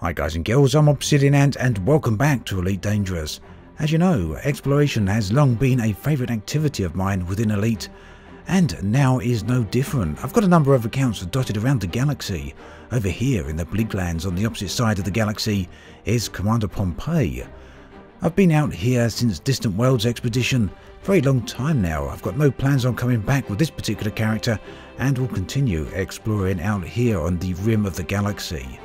Hi guys and girls, I'm Obsidian Ant and welcome back to Elite Dangerous. As you know, exploration has long been a favourite activity of mine within Elite, and now is no different. I've got a number of accounts dotted around the galaxy. Over here in the Bleaklands on the opposite side of the galaxy is Commander Pompeii. I've been out here since Distant Worlds Expedition, very long time now. I've got no plans on coming back with this particular character and will continue exploring out here on the rim of the galaxy.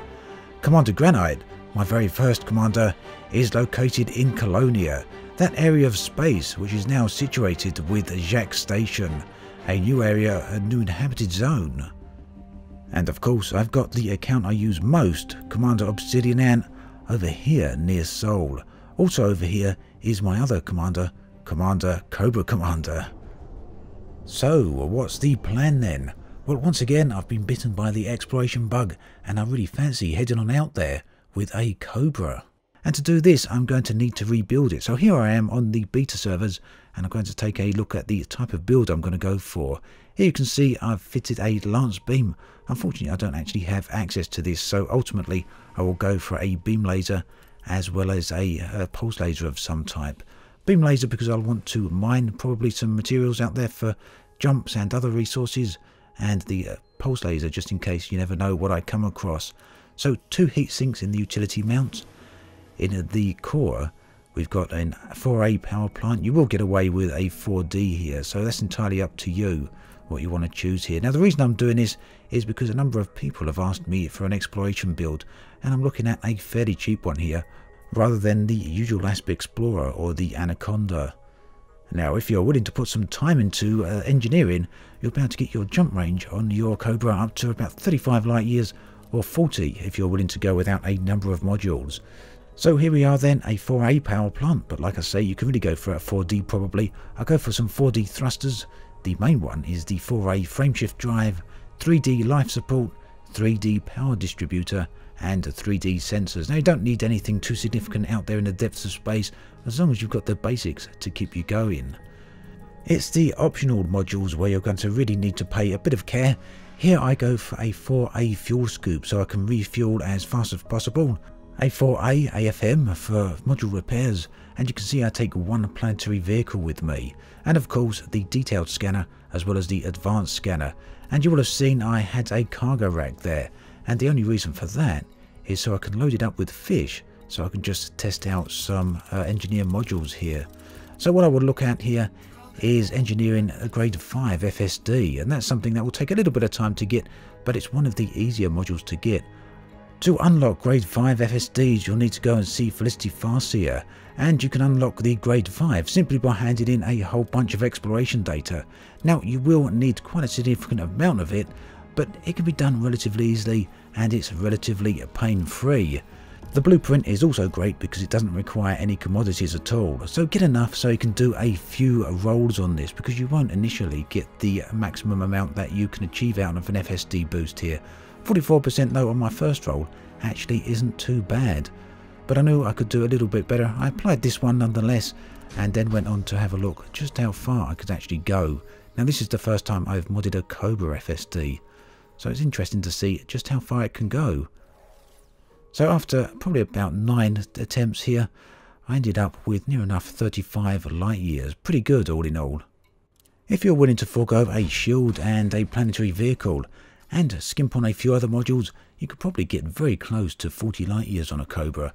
Commander Granite, my very first commander, is located in Colonia, that area of space which is now situated with Jacques Station, a new area, a new inhabited zone. And of course I've got the account I use most, Commander Obsidian Ant, over here near Sol. Also over here is my other commander, Commander Cobra Commander. So what's the plan then? Well, once again I've been bitten by the exploration bug and I really fancy heading on out there with a Cobra. And to do this I'm going to need to rebuild it. So here I am on the beta servers and I'm going to take a look at the type of build I'm going to go for. Here you can see I've fitted a lance beam. Unfortunately I don't actually have access to this, so ultimately I will go for a beam laser as well as a pulse laser of some type. Beam laser because I'll want to mine probably some materials out there for jumps and other resources, and the pulse laser just in case, you never know what I come across. So 2 heat sinks in the utility mount. In the core we've got a 4A power plant. You will get away with a 4D here, so that's entirely up to you what you want to choose here. Now the reason I'm doing this is because a number of people have asked me for an exploration build and I'm looking at a fairly cheap one here rather than the usual Asp Explorer or the Anaconda. Now if you're willing to put some time into engineering, you'll be able to get your jump range on your Cobra up to about 35 light years, or 40 if you're willing to go without a number of modules. So here we are then, a 4A power plant, but like I say, you can really go for a 4D probably. I'll go for some 4D thrusters. The main one is the 4A frameshift drive, 3D life support, 3D power distributor and 3D sensors. Now you don't need anything too significant out there in the depths of space as long as you've got the basics to keep you going. It's the optional modules where you're going to really need to pay a bit of care. Here I go for a 4A fuel scoop so I can refuel as fast as possible. A 4A AFM for module repairs, and you can see I take one planetary vehicle with me, and of course the detailed scanner as well as the advanced scanner. And you will have seen I had a cargo rack there, and the only reason for that is so I can load it up with fish so I can just test out some engineer modules here. So what I will look at here is engineering a grade 5 FSD, and that's something that will take a little bit of time to get, but it's one of the easier modules to get. To unlock grade 5 FSDs you'll need to go and see Felicity Farseer, and you can unlock the grade 5 simply by handing in a whole bunch of exploration data. Now you will need quite a significant amount of it, but it can be done relatively easily and it's relatively pain-free. The blueprint is also great because it doesn't require any commodities at all, so get enough so you can do a few rolls on this, because you won't initially get the maximum amount that you can achieve out of an FSD boost here. 44% though on my first roll actually isn't too bad, but I knew I could do a little bit better. I applied this one nonetheless and then went on to have a look just how far I could actually go. Now this is the first time I've modded a Cobra FSD, so it's interesting to see just how far it can go. So after probably about 9 attempts here, I ended up with near enough 35 light years. Pretty good all in all. If you're willing to forego a shield and a planetary vehicle and skimp on a few other modules, you could probably get very close to 40 light years on a Cobra.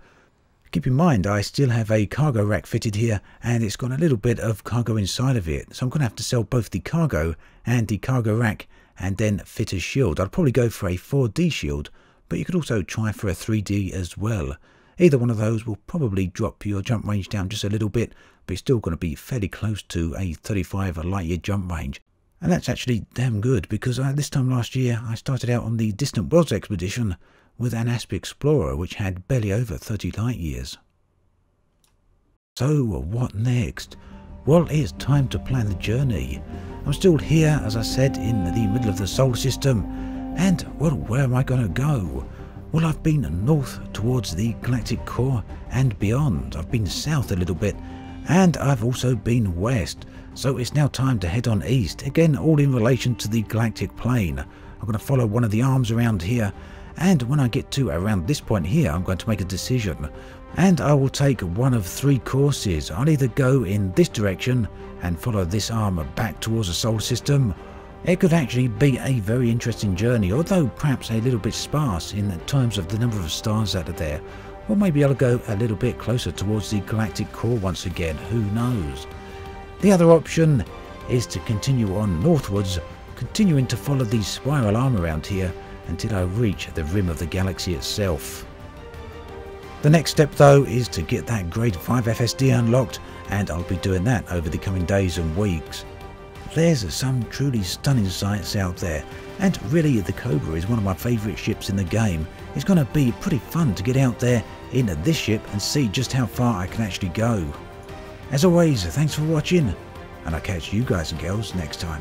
Keep in mind I still have a cargo rack fitted here and it's got a little bit of cargo inside of it, so I'm going to have to sell both the cargo and the cargo rack and then fit a shield. I'd probably go for a 4D shield, but you could also try for a 3D as well. Either one of those will probably drop your jump range down just a little bit, but you're still going to be fairly close to a 35 light year jump range. And that's actually damn good, because this time last year I started out on the Distant Worlds Expedition with an Asp Explorer which had barely over 30 light years. So what next? Well, it's time to plan the journey. I'm still here, as I said, in the middle of the solar system, and well, where am I going to go? Well, I've been north towards the galactic core and beyond. I've been south a little bit, and I've also been west. So it's now time to head on east, again all in relation to the galactic plane. I'm going to follow one of the arms around here and when I get to around this point here, I'm going to make a decision, and I will take one of 3 courses. I'll either go in this direction and follow this arm back towards the solar system. It could actually be a very interesting journey, although perhaps a little bit sparse in terms of the number of stars that are there. Or maybe I'll go a little bit closer towards the galactic core once again, who knows. The other option is to continue on northwards, continuing to follow the spiral arm around here until I reach the rim of the galaxy itself. The next step though is to get that grade 5 FSD unlocked, and I'll be doing that over the coming days and weeks. There's some truly stunning sights out there, and really the Cobra is one of my favourite ships in the game. It's going to be pretty fun to get out there in this ship and see just how far I can actually go. As always, thanks for watching, and I'll catch you guys and girls next time.